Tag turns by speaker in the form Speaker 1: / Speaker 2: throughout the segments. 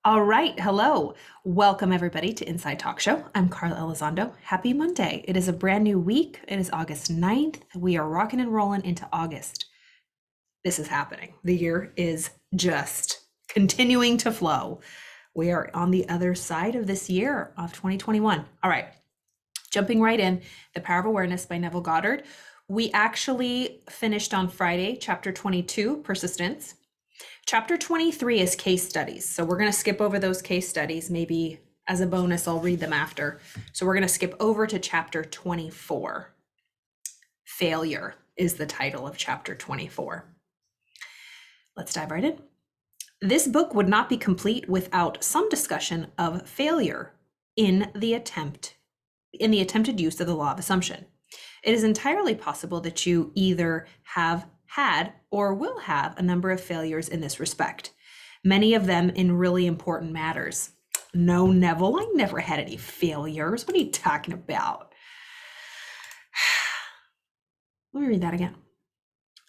Speaker 1: All right. Hello. Welcome, everybody, to Inside Talk Show. I'm Carla Elizondo. Happy Monday. It is a brand new week. It is August 9th. We are rocking and rolling into August. This is happening. The year is just continuing to flow. We are on the other side of this year of 2021. All right. Jumping right in, The Power of Awareness by Neville Goddard. We actually finished on Friday, chapter 22, Persistence. Chapter 23 is case studies. So we're going to skip over those case studies. Maybe as a bonus, I'll read them after. So we're going to skip over to chapter 24. Failure is the title of chapter 24. Let's dive right in. This book would not be complete without some discussion of failure in the attempted use of the law of assumption. It is entirely possible that you either have had or will have a number of failures in this respect, many of them in really important matters. No, Neville, I never had any failures. What are you talking about? Let me read that again.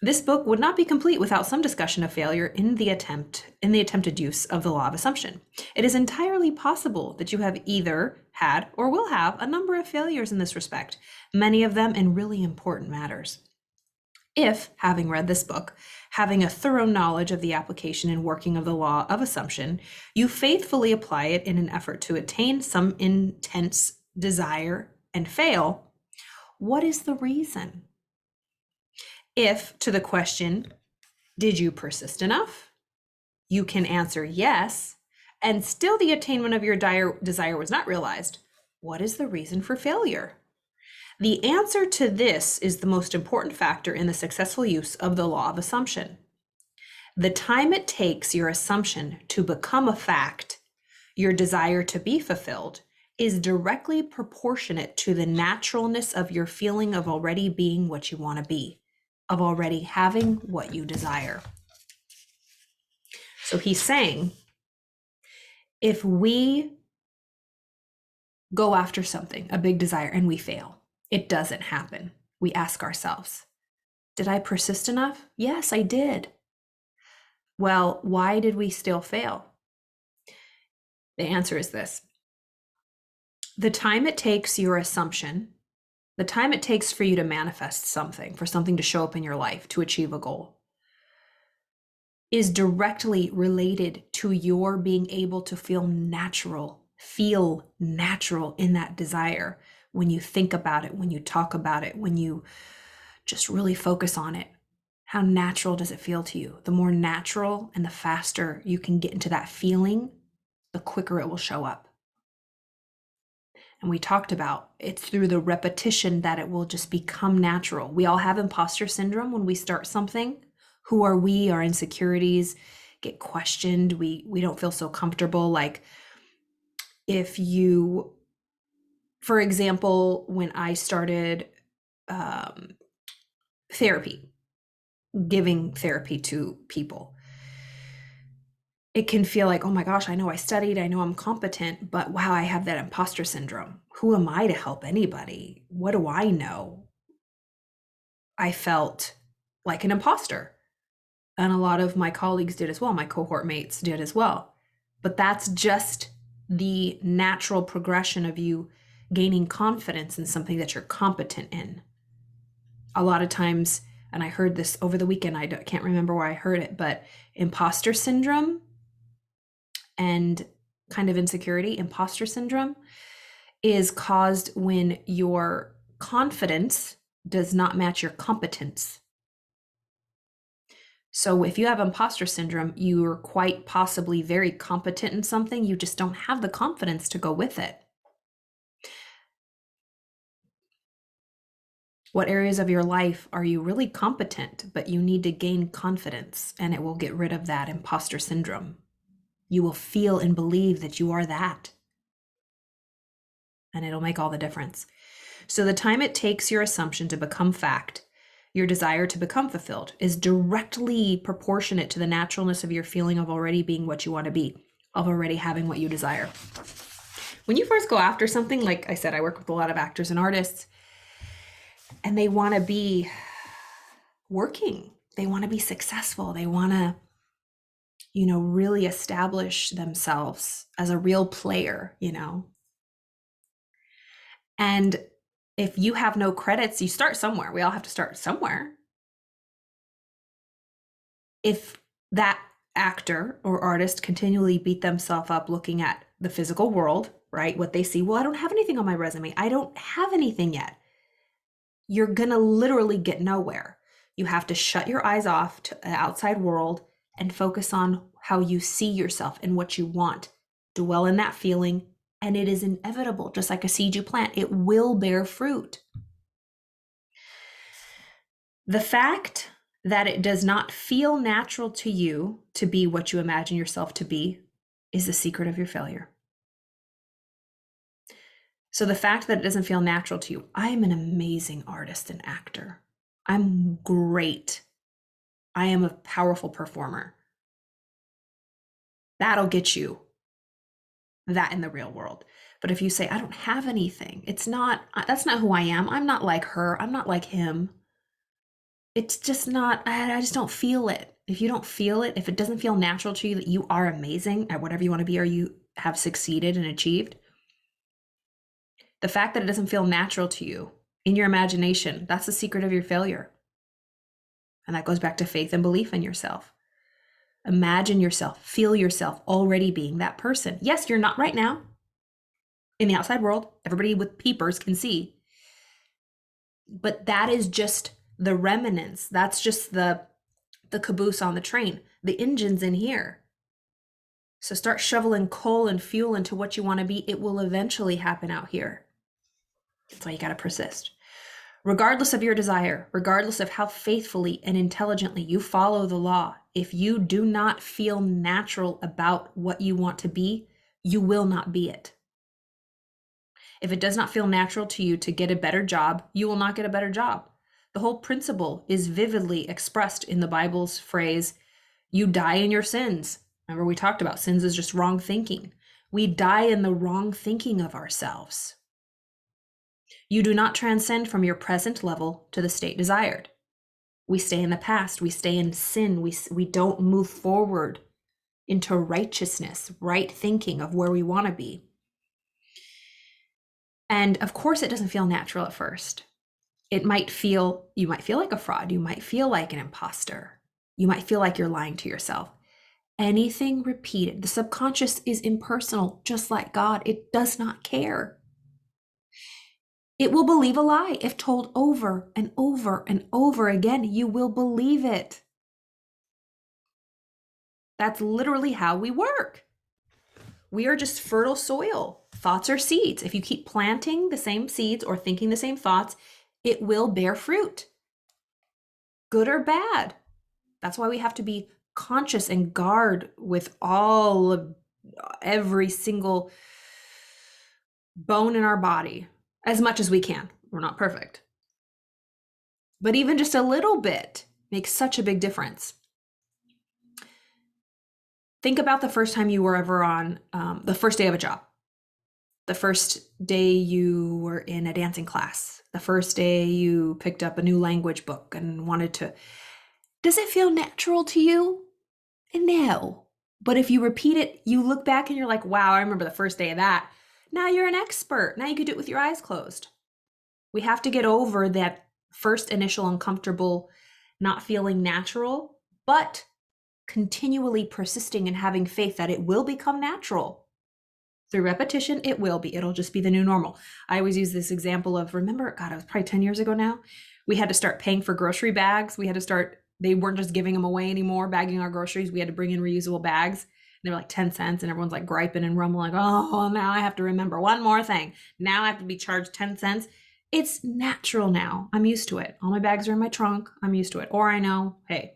Speaker 1: This book would not be complete without some discussion of failure in the attempted use of the law of assumption. It is entirely possible that you have either had or will have a number of failures in this respect, many of them in really important matters. If, having read this book, having a thorough knowledge of the application and working of the law of assumption, you faithfully apply it in an effort to attain some intense desire and fail, what is the reason? If, to the question, did you persist enough? You can answer yes, and still the attainment of your desire was not realized. What is the reason for failure? The answer to this is the most important factor in the successful use of the law of assumption. The time it takes your assumption to become a fact, your desire to be fulfilled, is directly proportionate to the naturalness of your feeling of already being what you want to be, of already having what you desire. So he's saying, if we go after something, a big desire, and we fail, it doesn't happen. We ask ourselves, did I persist enough? Yes, I did. Well, why did we still fail? The answer is this. The time it takes your assumption, the time it takes for you to manifest something, for something to show up in your life, to achieve a goal, is directly related to your being able to feel natural in that desire. When you think about it, when you talk about it, when you just really focus on it, how natural does it feel to you? The more natural and the faster you can get into that feeling, the quicker it will show up. And we talked about it's through the repetition that it will just become natural. We all have imposter syndrome when we start something. Who are we? Our insecurities get questioned. We don't feel so comfortable. Like if you, for example, when I started therapy, giving therapy to people, it can feel like, oh my gosh, I know I studied, I know I'm competent, but wow, I have that imposter syndrome. Who am I to help anybody? What do I know? I felt like an imposter. And a lot of my colleagues did as well. My cohort mates did as well. But that's just the natural progression of you gaining confidence in something that you're competent in. A lot of times, and I heard this over the weekend, I can't remember where I heard it, but imposter syndrome and kind of insecurity, imposter syndrome, is caused when your confidence does not match your competence. So if you have imposter syndrome, you're quite possibly very competent in something, you just don't have the confidence to go with it. What areas of your life are you really competent, but you need to gain confidence, and it will get rid of that imposter syndrome. You will feel and believe that you are that, and it'll make all the difference. So the time it takes your assumption to become fact, your desire to become fulfilled, is directly proportionate to the naturalness of your feeling of already being what you want to be, of already having what you desire. When you first go after something, like I said, I work with a lot of actors and artists, and they want to be working. They want to be successful. They want to really establish themselves as a real player, And if you have no credits, you start somewhere. We all have to start somewhere. If that actor or artist continually beat themselves up looking at the physical world, right? What they see, well, I don't have anything on my resume. I don't have anything yet. You're going to literally get nowhere. You have to shut your eyes off to the outside world and focus on how you see yourself and what you want. Dwell in that feeling, and it is inevitable. Just like a seed you plant, it will bear fruit. The fact that it does not feel natural to you to be what you imagine yourself to be is the secret of your failure. So the fact that it doesn't feel natural to you, I'm an amazing artist and actor. I'm great. I am a powerful performer. That'll get you that in the real world. But if you say, I don't have anything, that's not who I am. I'm not like her. I'm not like him. It's just not, I just don't feel it. If you don't feel it, if it doesn't feel natural to you that you are amazing at whatever you want to be or you have succeeded and achieved, the fact that it doesn't feel natural to you in your imagination, that's the secret of your failure. And that goes back to faith and belief in yourself. Imagine yourself, feel yourself already being that person. Yes, you're not right now in the outside world. Everybody with peepers can see. But that is just the remnants. That's just the caboose on the train. The engine's in here. So start shoveling coal and fuel into what you want to be. It will eventually happen out here. That's why you got to persist. Regardless of your desire, regardless of how faithfully and intelligently you follow the law, if you do not feel natural about what you want to be, you will not be it. If it does not feel natural to you to get a better job, you will not get a better job. The whole principle is vividly expressed in the Bible's phrase, you die in your sins. Remember, we talked about sins is just wrong thinking. We die in the wrong thinking of ourselves. You do not transcend from your present level to the state desired. We stay in the past. We stay in sin. We don't move forward into righteousness, right thinking of where we want to be. And of course, it doesn't feel natural at first. You might feel like a fraud. You might feel like an imposter. You might feel like you're lying to yourself. Anything repeated, the subconscious is impersonal, just like God. It does not care. It will believe a lie. If told over and over and over again, you will believe it. That's literally how we work. We are just fertile soil. Thoughts are seeds. If you keep planting the same seeds or thinking the same thoughts, it will bear fruit, good or bad. That's why we have to be conscious and guard with every single bone in our body as much as we can. We're not perfect. But even just a little bit makes such a big difference. Think about the first time you were ever on the first day of a job, the first day you were in a dancing class, the first day you picked up a new language book and wanted to. Does it feel natural to you? No. But if you repeat it, you look back and you're like, wow, I remember the first day of that. Now you're an expert. Now you can do it with your eyes closed. We have to get over that first initial uncomfortable, not feeling natural, but continually persisting and having faith that it will become natural. Through repetition, it will be. It'll just be the new normal. I always use this example of, remember, God, it was probably 10 years ago now. We had to start paying for grocery bags. They weren't just giving them away anymore, bagging our groceries. We had to bring in reusable bags. And they were like 10 cents and everyone's like griping and rumbling, like, oh, now I have to remember one more thing. Now I have to be charged 10 cents. It's natural now. I'm used to it. All my bags are in my trunk. I'm used to it. Or I know, hey,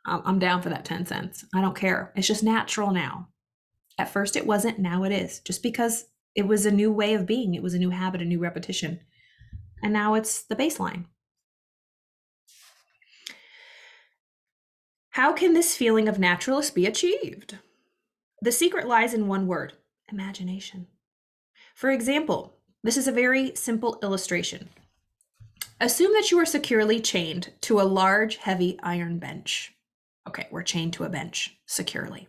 Speaker 1: I'm down for that 10 cents. I don't care. It's just natural now. At first it wasn't, now it is. Just because it was a new way of being. It was a new habit, a new repetition. And now it's the baseline. How can this feeling of naturalness be achieved? The secret lies in one word: imagination. For example, this is a very simple illustration. Assume that you are securely chained to a large, heavy iron bench. Okay, we're chained to a bench. securely.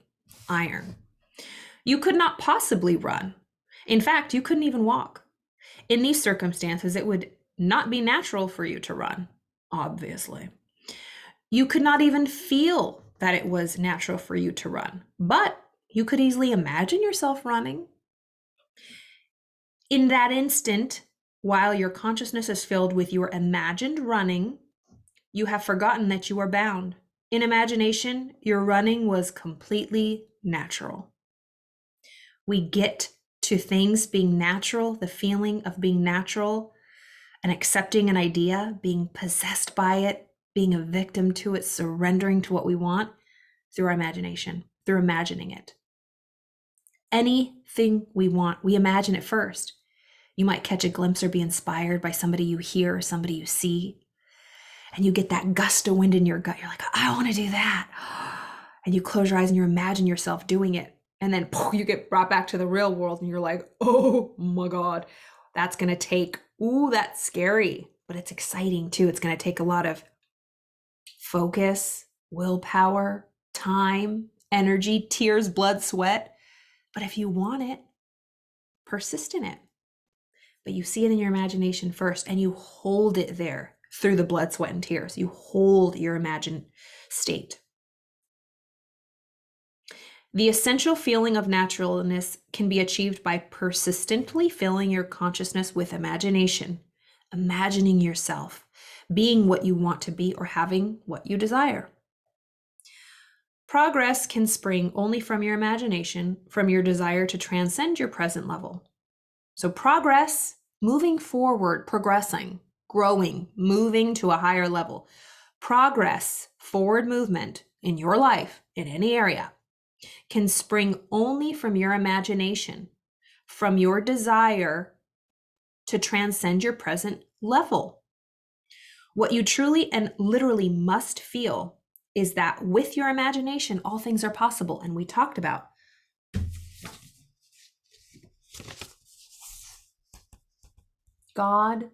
Speaker 1: Iron. You could not possibly run. In fact, you couldn't even walk. In these circumstances, it would not be natural for you to run, obviously. You could not even feel that it was natural for you to run, but you could easily imagine yourself running. In that instant, while your consciousness is filled with your imagined running, you have forgotten that you are bound. In imagination, your running was completely natural. We get to things being natural, the feeling of being natural, and accepting an idea, being possessed by it, being a victim to it, surrendering to what we want through our imagination, through imagining it. Anything we want, we imagine it first. You might catch a glimpse or be inspired by somebody you hear or somebody you see, and you get that gust of wind in your gut. You're like, I want to do that. And you close your eyes and you imagine yourself doing it. And then you get brought back to the real world and you're like, oh my God, that's going to take, that's scary, but it's exciting too. It's going to take a lot of focus, willpower, time, energy, tears, blood, sweat. But if you want it, persist in it. But you see it in your imagination first and you hold it there through the blood, sweat, and tears. You hold your imagined state. The essential feeling of naturalness can be achieved by persistently filling your consciousness with imagination, imagining yourself, being what you want to be or having what you desire. Progress can spring only from your imagination, from your desire to transcend your present level. So progress, moving forward, progressing, growing, moving to a higher level. Progress, forward movement in your life, in any area, can spring only from your imagination, from your desire to transcend your present level. What you truly and literally must feel is that with your imagination, all things are possible. And we talked about God,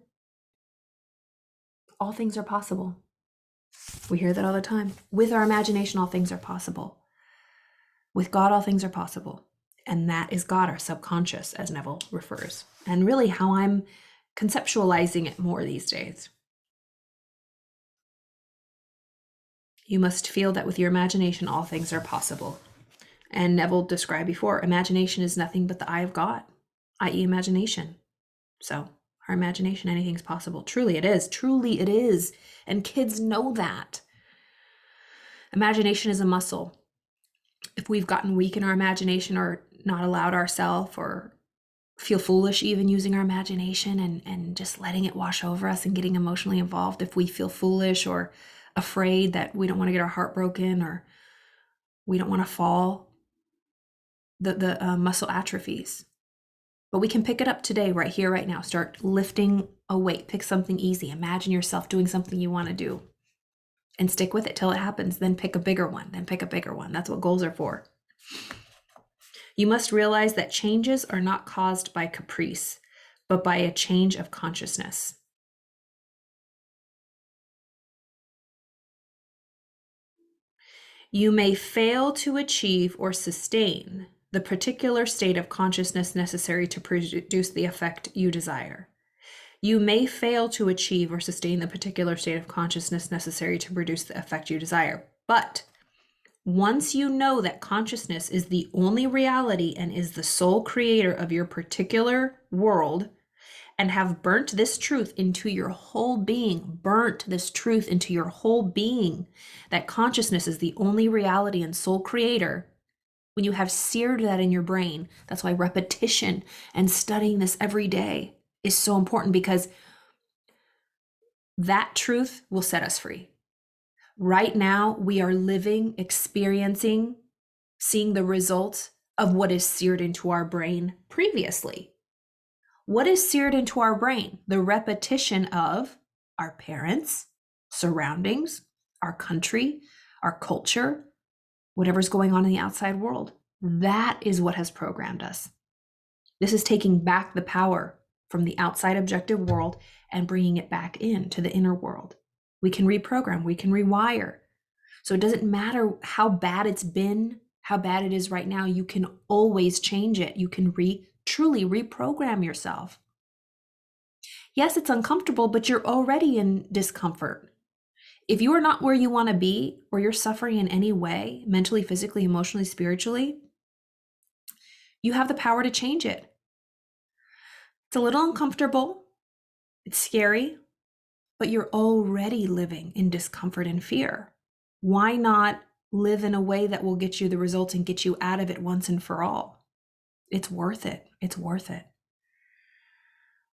Speaker 1: all things are possible. We hear that all the time. With our imagination, all things are possible. With God, all things are possible. And that is God, our subconscious, as Neville refers. And really how I'm conceptualizing it more these days. You must feel that with your imagination, all things are possible. And Neville described before, imagination is nothing but the eye of God, i.e. imagination. So our imagination, anything's possible. Truly it is. Truly it is. And kids know that. Imagination is a muscle. If we've gotten weak in our imagination or not allowed ourselves or feel foolish even using our imagination and just letting it wash over us and getting emotionally involved, if we feel foolish or afraid that we don't want to get our heart broken or we don't want to fall, the muscle atrophies. But we can pick it up today, right here, right now. Start lifting a weight. Pick something easy. Imagine yourself doing something you want to do and stick with it till it happens. Then pick a bigger one. Then pick a bigger one. That's what goals are for. You must realize that changes are not caused by caprice, but by a change of consciousness. You may fail to achieve or sustain the particular state of consciousness necessary to produce the effect you desire. You may fail to achieve or sustain the particular state of consciousness necessary to produce the effect you desire. But once you know that consciousness is the only reality and is the sole creator of your particular world, and have burnt this truth into your whole being, that consciousness is the only reality and sole creator, when you have seared that in your brain, that's why repetition and studying this every day is so important, because that truth will set us free. Right now, we are living, experiencing, seeing the results of what is seared into our brain previously. What is seared into our brain? The repetition of our parents, surroundings, our country, our culture, whatever's going on in the outside world. That is what has programmed us. This is taking back the power from the outside objective world and bringing it back into the inner world. We can reprogram, we can rewire. So it doesn't matter how bad it's been, how bad it is right now, you can always change it. You can truly reprogram yourself. Yes, it's uncomfortable, but you're already in discomfort. If you are not where you want to be, or you're suffering in any way, mentally, physically, emotionally, spiritually, you have the power to change it. It's a little uncomfortable, it's scary, but you're already living in discomfort and fear. Why not live in a way that will get you the results and get you out of it once and for all? It's worth it. It's worth it.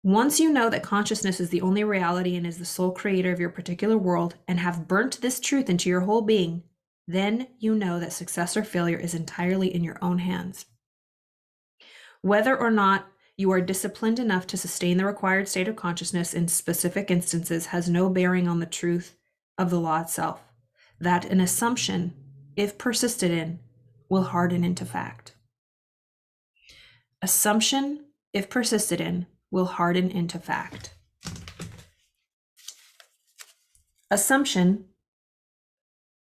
Speaker 1: Once you know that consciousness is the only reality and is the sole creator of your particular world, and have burnt this truth into your whole being, then you know that success or failure is entirely in your own hands. Whether or not you are disciplined enough to sustain the required state of consciousness in specific instances has no bearing on the truth of the law itself. That an assumption, if persisted in, will harden into fact. Assumption, if persisted in, will harden into fact. Assumption,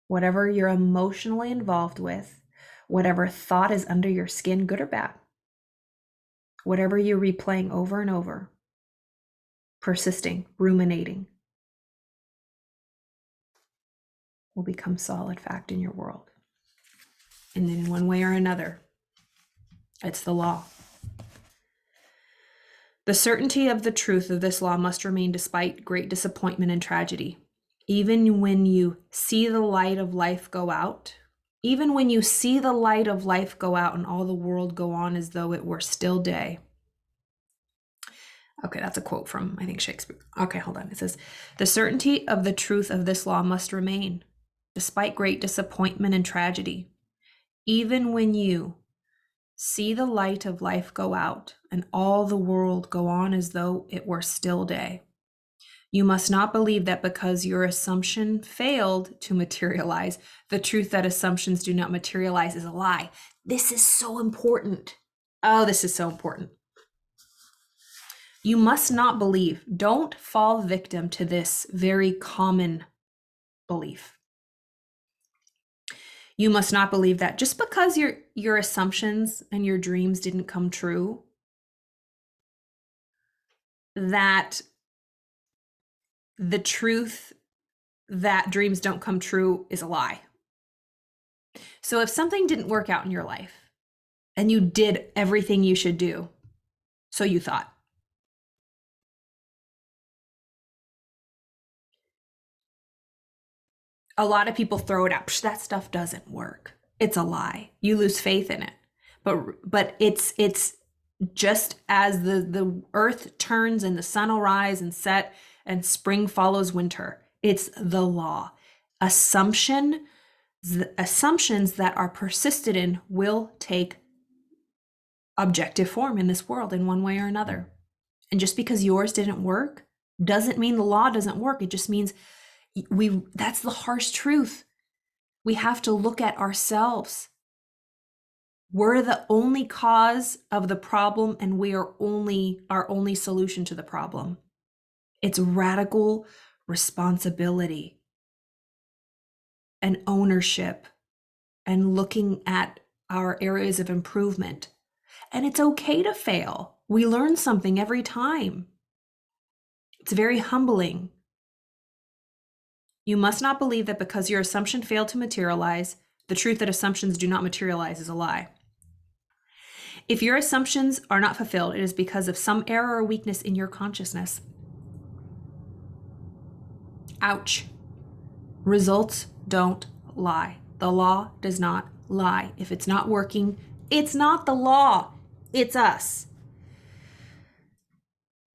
Speaker 1: whatever you're emotionally involved with, whatever thought is under your skin, good or bad, whatever you're replaying over and over, persisting, ruminating, will become solid fact in your world. And in one way or another, it's the law. The certainty of the truth of this law must remain despite great disappointment and tragedy. Even when you see the light of life go out, even when you see the light of life go out and all the world go on as though it were still day. Okay, that's a quote from, I think, Shakespeare. Okay, hold on. It says, the certainty of the truth of this law must remain despite great disappointment and tragedy. Even when you see the light of life go out and all the world go on as though it were still day. You must not believe that because your assumption failed to materialize, the truth that assumptions do not materialize is a lie. This is so important. Oh, this is so important. You must not believe. Don't fall victim to this very common belief. You must not believe that just because your assumptions and your dreams didn't come true, that the truth that dreams don't come true is a lie. So if something didn't work out in your life and you did everything you should do, so you thought, a lot of people throw it out. That stuff doesn't work. It's a lie. You lose faith in it. But it's just as the earth turns and the sun will rise and set and spring follows winter. It's the law. Assumptions that are persisted in will take objective form in this world in one way or another. And just because yours didn't work doesn't mean the law doesn't work. It just means that's the harsh truth. We have to look at ourselves. We're the only cause of the problem, and we are our only solution to the problem. It's radical responsibility and ownership and looking at our areas of improvement. And it's okay to fail. We learn something every time. It's very humbling. You must not believe that because your assumption failed to materialize, the truth that assumptions do not materialize is a lie. If your assumptions are not fulfilled, it is because of some error or weakness in your consciousness. Ouch. Results don't lie. The law does not lie. If it's not working, it's not the law. It's us.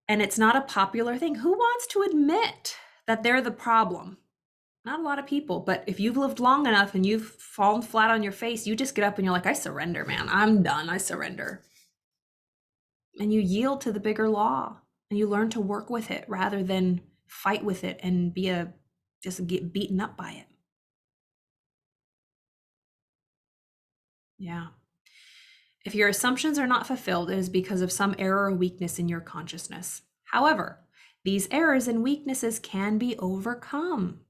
Speaker 1: And it's not a popular thing. Who wants to admit that they're the problem? Not a lot of people, but if you've lived long enough and you've fallen flat on your face, you just get up and you're like, I surrender, man. I'm done. I surrender. And you yield to the bigger law and you learn to work with it rather than fight with it and just get beaten up by it. Yeah. If your assumptions are not fulfilled, it is because of some error or weakness in your consciousness. However, these errors and weaknesses can be overcome.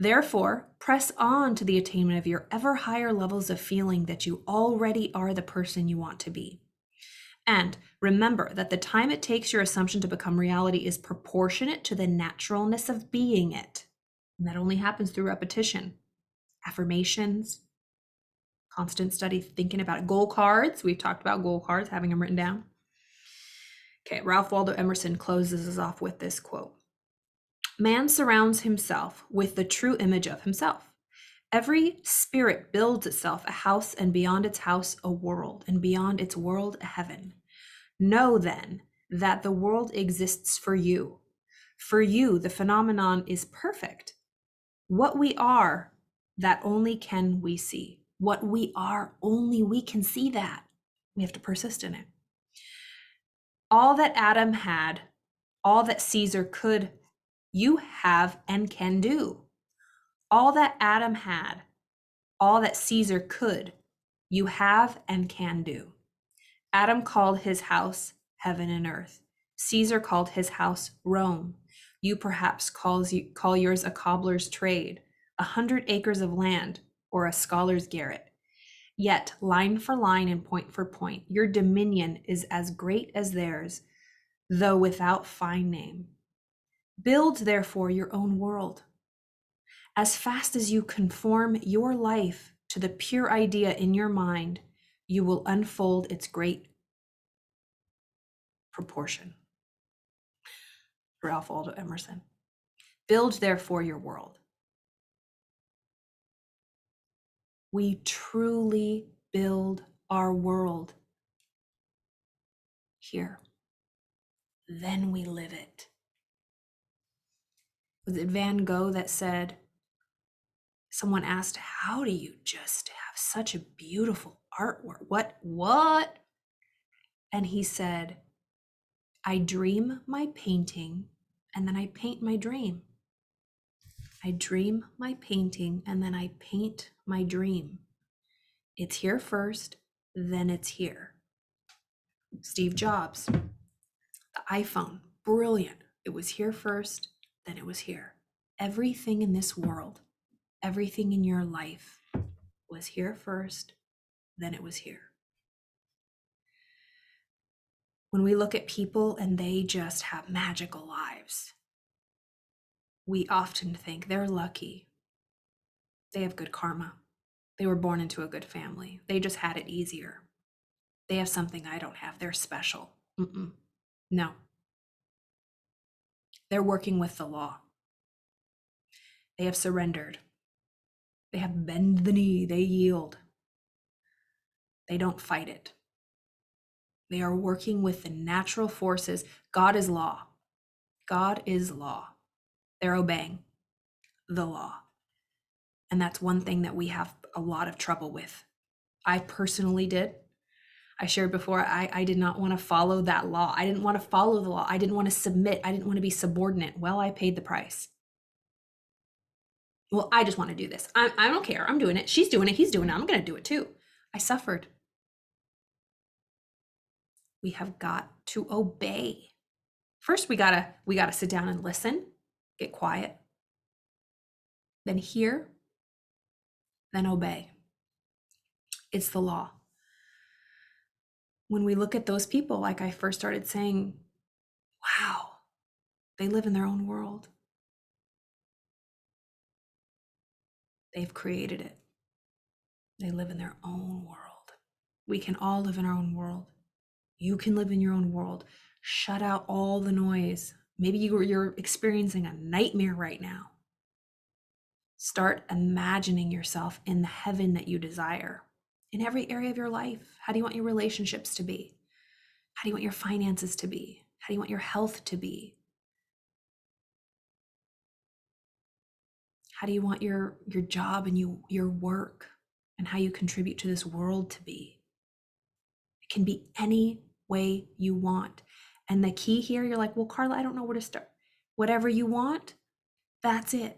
Speaker 1: Therefore, press on to the attainment of your ever higher levels of feeling that you already are the person you want to be. And remember that the time it takes your assumption to become reality is proportionate to the naturalness of being it. And that only happens through repetition, affirmations, constant study, thinking about it. Goal cards. We've talked about goal cards, having them written down. Okay, Ralph Waldo Emerson closes us off with this quote. Man surrounds himself with the true image of himself. Every spirit builds itself a house, and beyond its house a world, and beyond its world a heaven. Know then that the world exists for you. For you, the phenomenon is perfect. What we are, that only can we see. What we are, only we can see that. We have to persist in it. All that Adam had, all that Caesar could, you have and can do. All that Adam had, all that Caesar could, you have and can do. Adam called his house heaven and earth. Caesar called his house Rome. You perhaps call yours a cobbler's trade, 100 acres of land, or a scholar's garret. Yet, line for line and point for point, your dominion is as great as theirs, though without fine name. Build, therefore, your own world. As fast as you conform your life to the pure idea in your mind, you will unfold its great proportion. Ralph Waldo Emerson. Build, therefore, your world. We truly build our world here. Then we live it. Was it Van Gogh that said, someone asked, how do you just have such a beautiful artwork? What? And he said, I dream my painting and then I paint my dream. I dream my painting and then I paint my dream. It's here first, then it's here. Steve Jobs, the iPhone, brilliant. It was here first, then it was here. Everything in this world, everything in your life was here first, then it was here. When we look at people and they just have magical lives, we often think they're lucky. They have good karma. They were born into a good family. They just had it easier. They have something I don't have. They're special. No. They're working with the law. They have surrendered. They have bend the knee. They yield. They don't fight it. They are working with the natural forces. God is law. God is law. They're obeying the law. And that's one thing that we have a lot of trouble with. I personally did. I shared before, I did not want to follow that law. I didn't want to follow the law. I didn't want to submit. I didn't want to be subordinate. Well, I paid the price. Well, I just want to do this. I don't care. I'm doing it. She's doing it. He's doing it. I'm going to do it too. I suffered. We have got to obey. First, we gotta sit down and listen, get quiet, then hear, then obey. It's the law. When we look at those people, like I first started saying, wow, they live in their own world. They've created it. They live in their own world. We can all live in our own world. You can live in your own world. Shut out all the noise. Maybe you're experiencing a nightmare right now. Start imagining yourself in the heaven that you desire in every area of your life. How do you want your relationships to be? How do you want your finances to be? How do you want your health to be? How do you want your job and your work and how you contribute to this world to be? It can be any way you want. And the key here, you're like, well, Carla, I don't know where to start. Whatever you want, that's it.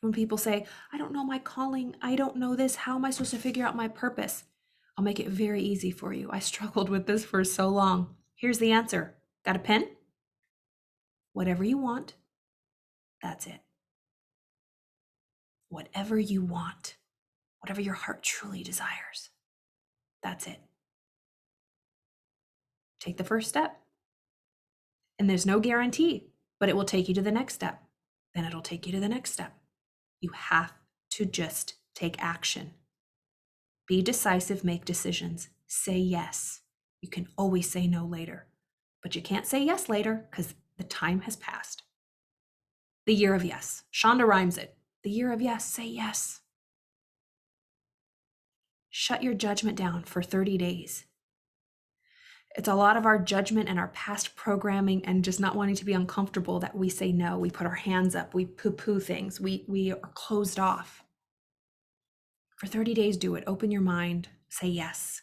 Speaker 1: When people say, I don't know my calling, I don't know this, how am I supposed to figure out my purpose? I'll make it very easy for you. I struggled with this for so long. Here's the answer. Got a pen? Whatever you want, that's it. whatever you want, whatever your heart truly desires. That's it. Take the first step. And there's no guarantee, but it will take you to the next step. Then it'll take you to the next step. You have to just take action. Be decisive, make decisions. Say yes. You can always say no later, but you can't say yes later because the time has passed. The year of yes. Shonda rhymes it. The year of yes. Say yes. Shut your judgment down for 30 days. It's a lot of our judgment and our past programming and just not wanting to be uncomfortable that we say no. We put our hands up. We poo-poo things. We are closed off. For 30 days, do it. Open your mind. Say yes.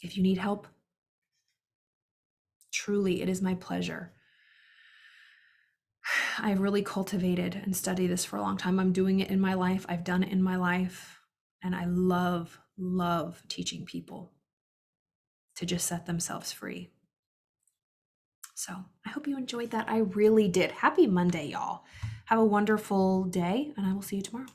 Speaker 1: If you need help, truly, it is my pleasure. I've really cultivated and studied this for a long time. I'm doing it in my life. I've done it in my life. And I love, love teaching people to just set themselves free. So I hope you enjoyed that. I really did. Happy Monday, y'all. Have a wonderful day, and I will see you tomorrow.